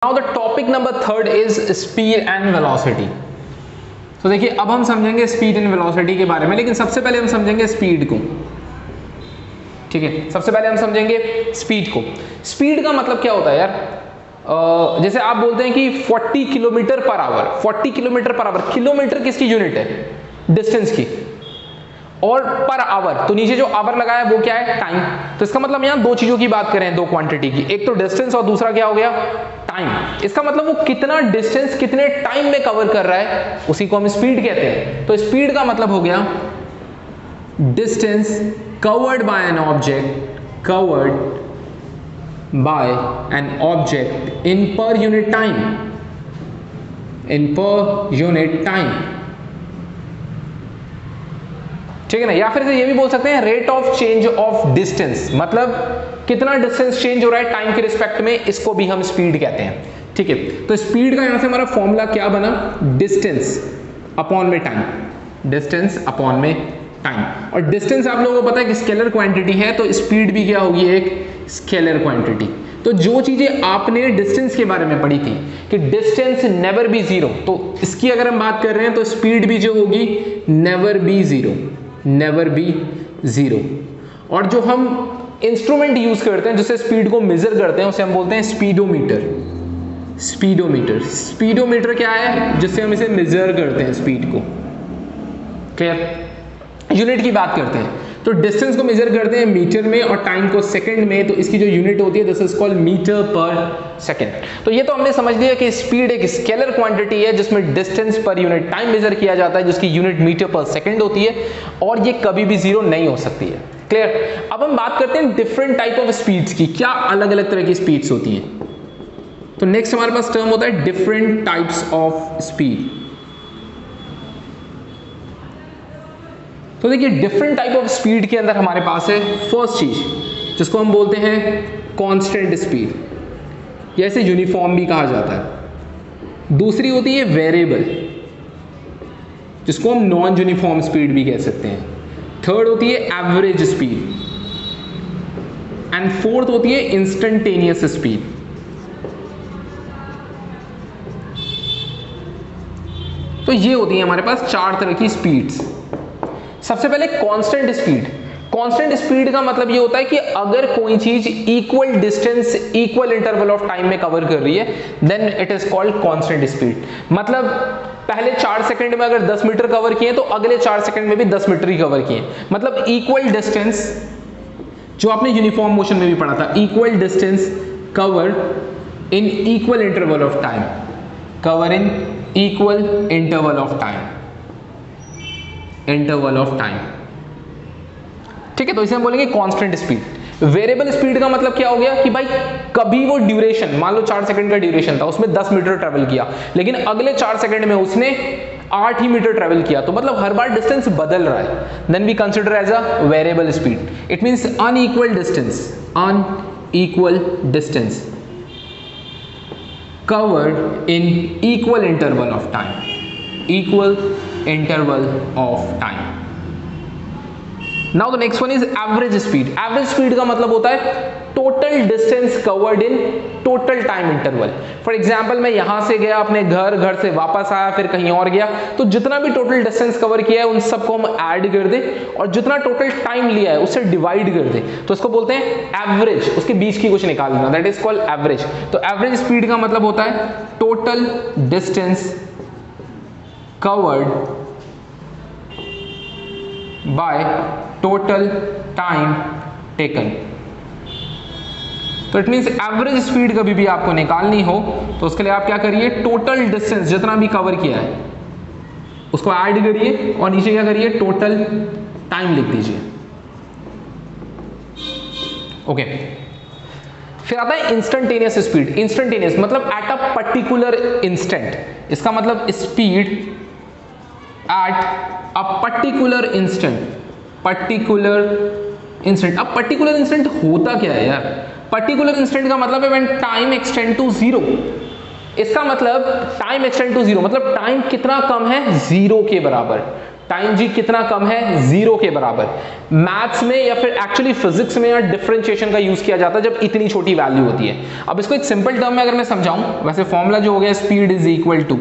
Now the topic number third is speed and velocity. तो देखिए अब हम समझेंगे स्पीड एंड वेलोसिटी के बारे में, लेकिन सबसे पहले हम समझेंगे स्पीड को। ठीक है, सबसे पहले हम समझेंगे स्पीड को। स्पीड का मतलब क्या होता है यार? जैसे आप बोलते हैं कि 40 kilometre per our, 40 kilometre per our, kilometre किसकी यूनिट है? डिस्टेंस की। और पर आवर, तो नीचे जो आवर लगाया है वो क्या है? टाइम। तो इसका मतलब यहां दो चीजों की बात करें, दो क्वांटिटी की, एक तो डिस्टेंस और दूसरा क्या हो गया? टाइम। इसका मतलब वो कितना डिस्टेंस कितने टाइम में कवर कर रहा है, उसी को हम स्पीड कहते हैं। तो स्पीड का मतलब हो गया distance covered by an object, covered by an object in per unit time, in per unit time। ठीक है ना? या फिर से ये भी बोल सकते हैं rate of change of distance, मतलब कितना डिस्टेंस चेंज हो रहा है टाइम के रिस्पेक्ट में, इसको भी हम स्पीड कहते हैं। ठीक है, तो स्पीड का यहां से हमारा फॉर्मूला क्या बना? डिस्टेंस अपॉन में टाइम, डिस्टेंस अपॉन में टाइम। और डिस्टेंस आप लोगों को पता है कि स्केलर क्वांटिटी है, तो स्पीड भी क्या होगी? एक स्केलर क्वांटिटी। तो जो चीजें आपने डिस्टेंस के बारे में पढ़ी थी कि डिस्टेंस नेवर बी जीरो, तो इसकी अगर हम बात कर रहे हैं तो स्पीड भी जो होगी never be zero, never be zero. और जो हम इंस्ट्रूमेंट यूज करते हैं जिससे स्पीड को मेजर करते हैं उसे हम बोलते हैं स्पीडोमीटर। स्पीडोमीटर, स्पीडोमीटर क्या है? जिससे हम इसे मेजर करते हैं स्पीड को। क्लियर? यूनिट की बात करते हैं तो डिस्टेंस को मेजर करते हैं मीटर में और टाइम को सेकंड में, तो इसकी जो यूनिट होती है दिस इज कॉल्ड मीटर पर सेकंड। तो ये तो हमने समझ लिया कि स्पीड एक स्केलर क्वांटिटी है जिसमें distance per unit time major किया जाता है, जिसकी यूनिट मीटर पर सेकंड होती है और ये कभी भी जीरो नहीं हो सकती है। क्लियर? अब हम बात करते हैं डिफरेंट टाइप ऑफ स्पीड्स की, क्या अलग अलग तरह की स्पीड्स होती हैं। तो नेक्स्ट हमारे पास टर्म होता है डिफरेंट टाइप्स ऑफ स्पीड। तो देखिए डिफरेंट टाइप ऑफ स्पीड के अंदर हमारे पास है फर्स्ट चीज जिसको हम बोलते हैं कांस्टेंट स्पीड, या इसे यूनिफॉर्म भी कहा जाता है। दूसरी होती है वेरिएबल, जिसको हम नॉन यूनिफॉर्म स्पीड भी कह सकते हैं। थर्ड होती है एवरेज स्पीड एंड फोर्थ होती है इंस्टेंटेनियस स्पीड। तो ये होती है हमारे पास चार तरह की स्पीड्स। सबसे पहले कांस्टेंट स्पीड। कांस्टेंट स्पीड का मतलब ये होता है कि अगर कोई चीज equal distance equal interval of time में कवर कर रही है then it is called constant speed. मतलब पहले 4 सेकंड में अगर 10 मीटर कवर किए तो अगले 4 सेकंड में भी 10 मीटर ही कवर किए, मतलब इक्वल डिस्टेंस, जो आपने यूनिफॉर्म मोशन में भी पढ़ा था, equal distance covered in equal interval of time, cover in equal interval of time, interval of time. ठीक है, तो इसे हम बोलेंगे कांस्टेंट स्पीड। वेरिएबल स्पीड का मतलब क्या हो गया कि भाई कभी वो ड्यूरेशन, मान लो 4 सेकंड का ड्यूरेशन था, उसमें 10 मीटर ट्रेवल किया, लेकिन अगले 4 सेकंड में उसने 8 ही मीटर ट्रेवल किया, तो मतलब हर बार डिस्टेंस बदल रहा है, then we consider as a variable speed. It means unequal distance, unequal distance covered in equal interval of time, equal interval of time. Now the next one is average speed. Average speed का मतलब होता है total distance covered in total time interval. For example मैं यहां से गया अपने घर, घर से वापस आया, फिर कहीं और गया, तो जितना भी टोटल डिस्टेंस कवर किया है उन सबको हम ऐड कर दें और जितना टोटल टाइम लिया है उससे डिवाइड कर दें, तो इसको बोलते हैं एवरेज। उसके बीच की कुछ निकाल देना, दैट इज कॉल्ड एवरेज। तो एवरेज स्पीड का मतलब होता है total distance covered by total time taken. तो इट मींस एवरेज स्पीड कभी भी आपको निकालनी हो तो उसके लिए आप क्या करिए, टोटल डिस्टेंस जितना भी कवर किया है उसको ऐड करिए और नीचे क्या करिए, टोटल टाइम लिख दीजिए। ओके, फिर आता है इंस्टेंटेनियस स्पीड। इंस्टेंटेनियस मतलब एट अ पर्टिकुलर इंस्टेंट। इसका मतलब speed at a particular instant, particular instant. अब पर्टिकुलर इंस्टेंट होता क्या है यार? पर्टिकुलर इंस्टेंट का मतलब है when time extend to zero. इसका मतलब टाइम एक्सटेंड टू जीरो मतलब टाइम कितना कम है, जीरो के बराबर। टाइम जी कितना कम है, 0 के बराबर। मैथ्स में या फिर एक्चुअली फिजिक्स में या डिफरेंशिएशन का यूज किया जाता है जब इतनी छोटी वैल्यू होती है। अब इसको एक सिंपल टर्म में अगर मैं समझाऊं, वैसे फॉर्मूला जो हो गया स्पीड इज इक्वल टू,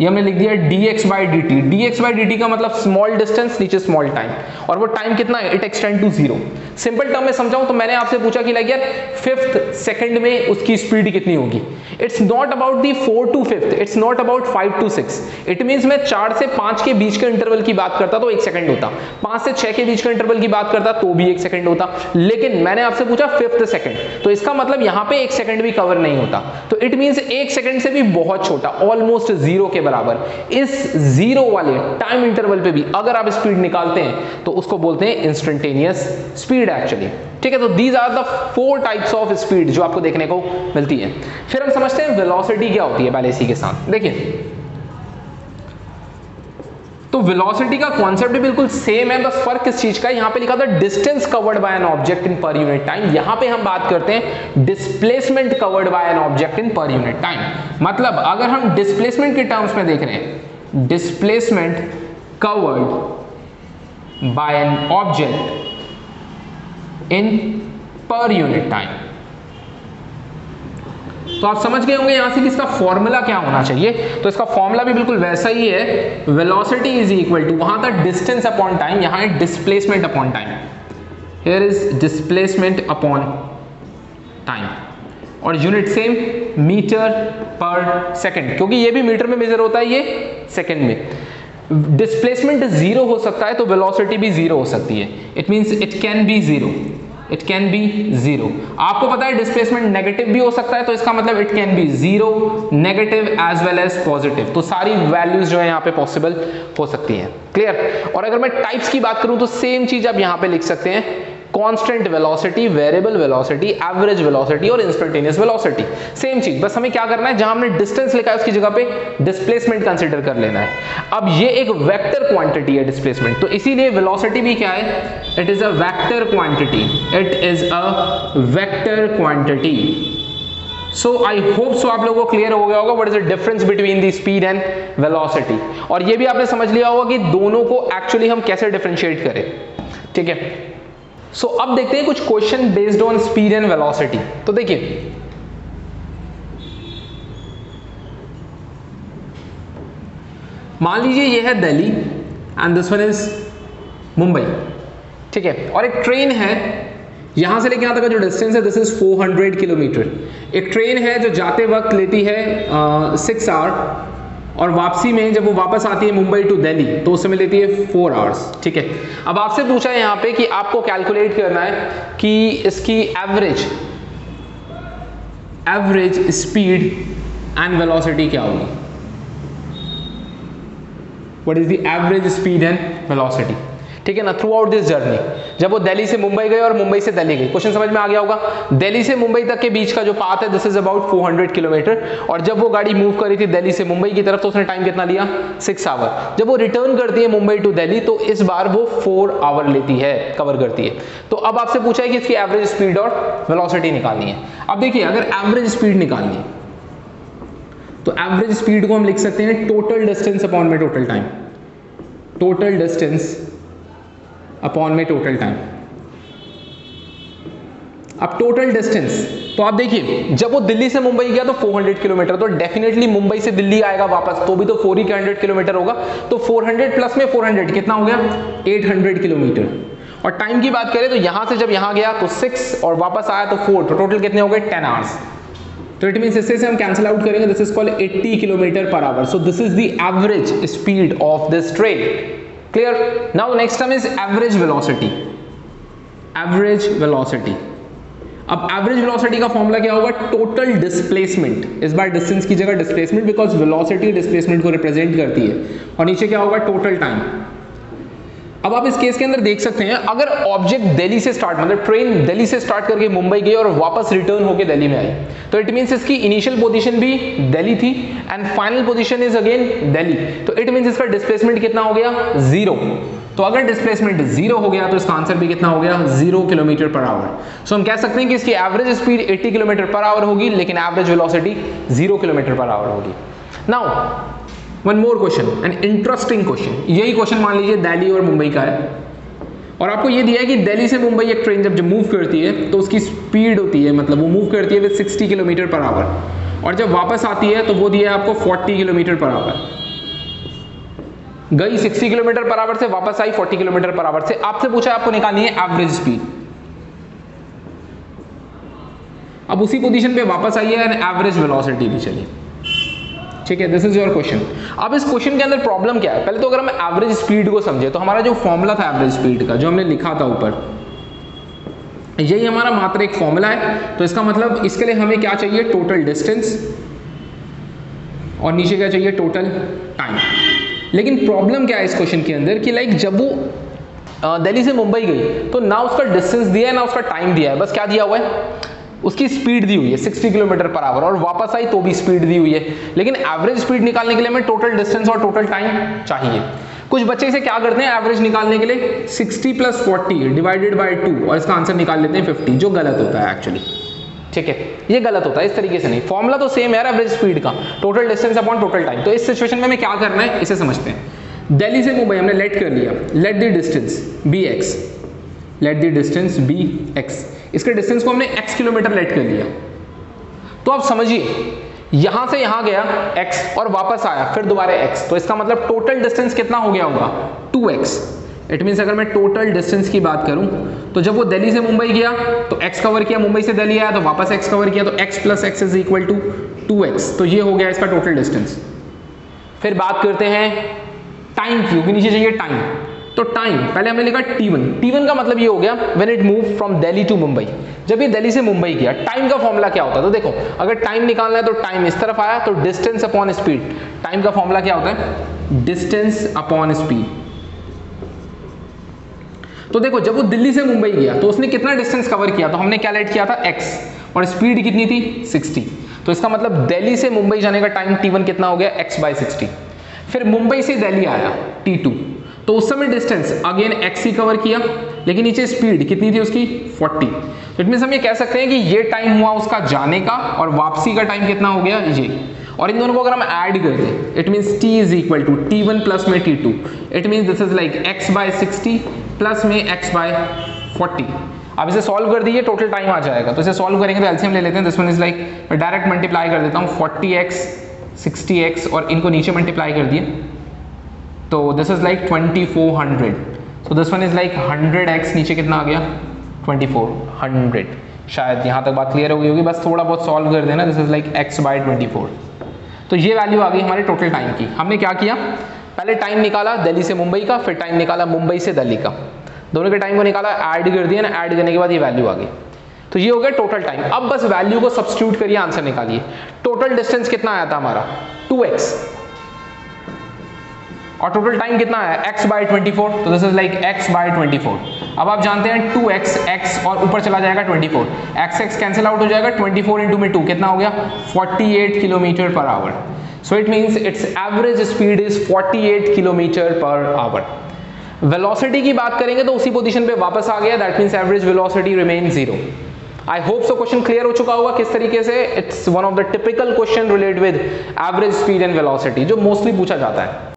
ये हमने लिख दिया dx by dt। dx by dt का मतलब स्मॉल डिस्टेंस नीचे स्मॉल टाइम, और वो टाइम कितना है, it extend to 0। Simple term में समझाऊं तो मैंने आपसे पूछा कि लाइक यार 5th सेकंड में उसकी स्पीड कितनी होगी। It's not about the 4 to 5th, it's not about 5 to 6। It means मैं 4 से 5 के बीच के इंटरवल की बात करता तो 1 सेकंड होता, 5 से 6 के बीच के इंटरवल की बात करता तो भी 1 सेकंड होता, लेकिन मैंने आपसे पूछा 5th सेकंड, तो इसका मतलब यहां पे 1 सेकंड भी कवर नहीं होता। तो इट मींस 1 सेकंड से भी बहुत छोटा, ऑलमोस्ट 0 के बराबर। इस 0 वाले टाइम इंटरवल पे भी अगर आप स्पीड निकालते हैं तो उसको बोलते हैं इंस्टेंटेनियस स्पीड एक्चुअली। ठीक है, तो these are the 4 types of speed जो आपको देखने को मिलती है। फिर हम समझते हैं वेलोसिटी क्या होती है पहले इसी के साथ। देखिए, तो वेलोसिटी का कॉन्सेप्ट भी बिल्कुल सेम है, बस फर्क किस चीज का है, यहां पे लिखा था distance covered by an object in per unit time, यहां पे हम बात करते हैं displacement covered by an object in per unit time. मतलब अगर हम डिस्प्लेसमेंट के टर्म्स में देख रहे हैं, displacement covered by an object in per unit time, तो आप समझ गए होंगे यहां से कि इसका फॉर्मूला क्या होना चाहिए। तो इसका फॉर्मूला भी बिल्कुल वैसा ही है, वेलोसिटी इज इक्वल टू, वहां था डिस्टेंस अपॉन टाइम, यहां है displacement upon time. Here is displacement upon time, और यूनिट सेम मीटर पर सेकंड, क्योंकि ये भी मीटर में मेजर होता है, ये सेकंड में। डिस्प्लेसमेंट 0 हो सकता है तो वेलोसिटी भी 0 हो सकती है। It means it can be 0, it can be 0। आपको पता है डिस्प्लेसमेंट नेगेटिव भी हो सकता है, तो इसका मतलब it can be 0, negative as well as positive. तो सारी वैल्यूज जो है यहाँ पे पॉसिबल हो सकती हैं। क्लियर? और अगर मैं टाइप्स की बात करूं तो सेम चीज आप यहाँ पे लिख सकते हैं, constant velocity, variable velocity, average velocity और इंस्टेंटेनियस वेलोसिटी। सेम चीज, बस हमें क्या करना है, जहां हमने डिस्टेंस लिखा है उसकी जगह पे डिस्प्लेसमेंट कंसीडर कर लेना है। अब ये एक वेक्टर क्वांटिटी है डिस्प्लेसमेंट, तो इसीलिए वेलोसिटी भी क्या है, it is a vector quantity, it is a vector quantity. So I hope so आप लोगों को क्लियर हो गया होगा what is the difference between the speed and velocity, और ये भी आपने समझ लिया होगा कि दोनों को एक्चुअली हम कैसे डिफरेंशिएट करें। ठीक है, सो अब देखते हैं कुछ question based on speed and velocity. तो देखिए, मान लीजिए ये है Delhi and this one is Mumbai. ठीक है, और एक ट्रेन है, यहां से लेके यहां तक का जो डिस्टेंस है दिस इज 400 किलोमीटर। एक ट्रेन है जो जाते वक्त लेती है 6 आवर, और वापसी में जब वो वापस आती है मुंबई टू दिल्ली तो उस समय लेती है 4 आवर्स। ठीक है, अब आपसे पूछा है यहाँ पे कि आपको कैलकुलेट करना है कि इसकी एवरेज स्पीड एंड वेलोसिटी क्या होगी। What is the average speed and velocity. ठीक है ना, थ्रू आउट दिस जर्नी, जब वो दिल्ली से मुंबई गए और मुंबई से दिल्ली गई, क्वेश्चन समझ में आ गया होगा। दिल्ली से मुंबई तक के बीच का जो पाथ है दिस इज अबाउट 400 किलोमीटर, और जब वो गाड़ी मूव करी थी दिल्ली से मुंबई की तरफ तो उसने टाइम कितना लिया, 6 आवर। जब वो रिटर्न करती है मुंबई टू दिल्ली तो इस बार वो 4 आवर लेती है, कवर करती है। तो अब आपसे पूछा है कि इसकी एवरेज स्पीड और वेलोसिटी निकालनी है। अब देखिए, अगर एवरेज स्पीड निकालनी है तो एवरेज स्पीड को हम लिख सकते हैं टोटल डिस्टेंस अपॉन में total time, total distance upon में टोटल टाइम। अब टोटल डिस्टेंस, तो आप देखिए जब वो दिल्ली से मुंबई गया तो 400 किलोमीटर, तो डेफिनेटली मुंबई से दिल्ली आएगा वापस तो भी तो 400 किलोमीटर होगा, तो 400 प्लस में 400 कितना हो गया, 800 किलोमीटर। और टाइम की बात करें तो यहां से जब यहां गया तो 6 और वापस आया तो 4, तो टोटल कितने हो गए, 10 आवर्स। तो इट मींस इससे हम कैंसिल आउट करेंगे, this is called 80 kilometre per our. So this is the average speed of this train. Clear? Now the next term is average velocity. Average velocity. अब average velocity का formula क्या होगा, total displacement, इस बार distance की जगह displacement, because velocity displacement को represent करती है, और नीचे क्या होगा, टोटल टाइम। अब आप इस केस के अंदर देख सकते हैं, अगर ऑब्जेक्ट दिल्ली से स्टार्ट, मतलब ट्रेन दिल्ली से स्टार्ट करके मुंबई गई और वापस रिटर्न होकर दिल्ली में आई, तो इट मींस इसकी इनिशियल पोजीशन भी दिल्ली थी and final position is again Delhi, तो इट मींस इसका डिस्प्लेसमेंट कितना हो गया, 0। तो अगर डिस्प्लेसमेंट 0 हो गया तो इसका आंसर भी कितना हो गया, 0 किलोमीटर पर आवर। सो हम कह सकते हैं कि इसकी average speed 80 kilometre per hour होगी, लेकिन average velocity 0 kilometre per hour होगी। Now one more question, an interesting question. यही क्वेश्चन मान लीजिए दिल्ली और मुंबई का है, और आपको ये दिया है कि दिल्ली से मुंबई एक ट्रेन जब मूव करती है तो उसकी स्पीड होती है, मतलब वो मूव करती है विद 60 किलोमीटर पर आवर, और जब वापस आती है तो वो दिया है आपको 40 किलोमीटर पर आवर। गई 60 किलोमीटर पर आवर से, वापस आई 40 किलोमीटर पर आवर से। आपसे पूछा है आपको निकालनी है एवरेज स्पीड। अब उसी पोजीशन पे वापस आई है एंड एवरेज वेलोसिटी भी चली, ठीक है। This is your question. अब इस क्वेश्चन के अंदर प्रॉब्लम क्या है, पहले तो अगर हम एवरेज स्पीड को समझे तो हमारा जो फॉर्मूला था एवरेज स्पीड का, जो हमने लिखा था ऊपर, यही हमारा मात्र एक फॉर्मूला है। तो इसका मतलब इसके लिए हमें क्या चाहिए, टोटल डिस्टेंस, और नीचे क्या चाहिए, टोटल टाइम। लेकिन प्रॉब्लम क्या है इस क्वेश्चन के अंदर कि लाइक जब वो दिल्ली से मुंबई गई तो ना उसका डिस्टेंस दिया है ना उसका टाइम दिया है, बस क्या दिया हुआ है, उसकी स्पीड दी हुई है 60 किलोमीटर पर आवर, और वापस आई तो भी स्पीड दी हुई है। लेकिन एवरेज स्पीड निकालने के लिए हमें टोटल डिस्टेंस और टोटल टाइम चाहिए। कुछ बच्चे इसे क्या करते हैं, एवरेज निकालने के लिए 60 + 40 डिवाइडेड बाय 2 और इसका आंसर निकाल लेते हैं 50, जो गलत होता है एक्चुअली, ठीक है। ये गलत होता है, इस तरीके से नहीं। फॉर्मूला तो सेम है एवरेज स्पीड का, total distance upon total time. तो इस सिचुएशन में हमें क्या करना है, इसे समझते हैं। दिल्ली से मुंबई हमने लेट कर लिया, let the distance be x, let the distance be x, इसके डिस्टेंस को हमने x किलोमीटर लेट कर लिया। तो आप समझिए यहां से यहां गया x और वापस आया फिर दोबारा x, तो इसका मतलब टोटल डिस्टेंस कितना हो गया होगा, 2x। इट मींस अगर मैं टोटल डिस्टेंस की बात करूं तो जब वो दिल्ली से मुंबई गया तो x कवर किया, मुंबई से दिल्ली आया तो वापस x कवर किया, तो x + x is equal to 2x। तो ये हो गया इसका टोटल डिस्टेंस। फिर बात करते हैं टाइम की, क्योंकि नीचे चाहिए टाइम। तो टाइम पहले हमने लिखा t1, t1 का मतलब ये हो गया when it move from Delhi to Mumbai, जब ये दिल्ली से मुंबई गया। टाइम का फॉर्मूला क्या होता है, तो देखो अगर टाइम निकालना है तो टाइम इस तरफ आया तो डिस्टेंस अपॉन स्पीड। टाइम का फॉर्मूला क्या होता है, डिस्टेंस अपॉन स्पीड। तो देखो जब वो दिल्ली से मुंबई गया तो उसने कितना डिस्टेंस कवर किया, तो हमने क्या लेट किया था x, और स्पीड कितनी थी 60। तो इसका मतलब दिल्ली से मुंबई जाने का टाइम t1 कितना हो गया, x/60। फिर मुंबई से दिल्ली आया t2, तो उस समय डिस्टेंस अगेन x ही कवर किया, लेकिन नीचे स्पीड कितनी थी उसकी 40। तो इट मींस हम ये कह सकते हैं कि ये टाइम हुआ उसका जाने का, और वापसी का टाइम कितना हो गया ये। और इन दोनों को अगर हम ऐड कर दें, it means t is equal to t1 plus में t2, it means this is like x/60 plus में x/40। अब इसे सॉल्व कर दीजिए, टोटल टाइम आ जाएगा। तो इसे सॉल्व करेंगे तो एलसीएम ले लेते हैं। दिस वन इज लाइक, मैं डायरेक्ट मल्टीप्लाई कर देता हूँ 40x 60x, और इनको नीचे मल्टीप्लाई कर दिए तो this is like 2400। So this one is like 100x, नीचे कितना आ गया 2400। शायद यहाँ तक बात क्लियर हो गई होगी, बस थोड़ा बहुत सॉल्व कर देना। This is like x/24। तो ये वैल्यू आ गई हमारे टोटल टाइम की। हमने क्या किया, पहले टाइम निकाला दिल्ली से मुंबई का, फिर टाइम निकाला मुंबई से दिल्ली का, दोनों के टाइम को निकाला, ऐड कर दिया ना, ऐड करने के बाद ये वैल्यू आ गई। तो ये हो गया टोटल टाइम। अब बस वैल्यू को सब्स्टिट्यूट करिए, आंसर निकालिए। टोटल डिस्टेंस कितना आया था हमारा 2x, और टोटल टाइम कितना आया x/24, तो दिस इज लाइक x/24। अब आप जानते हैं 2x, x और ऊपर चला जाएगा 24, x कैंसिल आउट हो जाएगा, 24 इंटू में 2 कितना हो गया 48 kilometre per our. So it means it's average speed is 48 kilometre per our. Velocity की बात करेंगे तो उसी पोजीशन पे वापस आ गया, that means average velocity remain 0। I hope so question clear हो चुका होगा किस तरीके से। It's one of the typical question related with average speed and velocity, जो मोस्टली पूछा जाता है।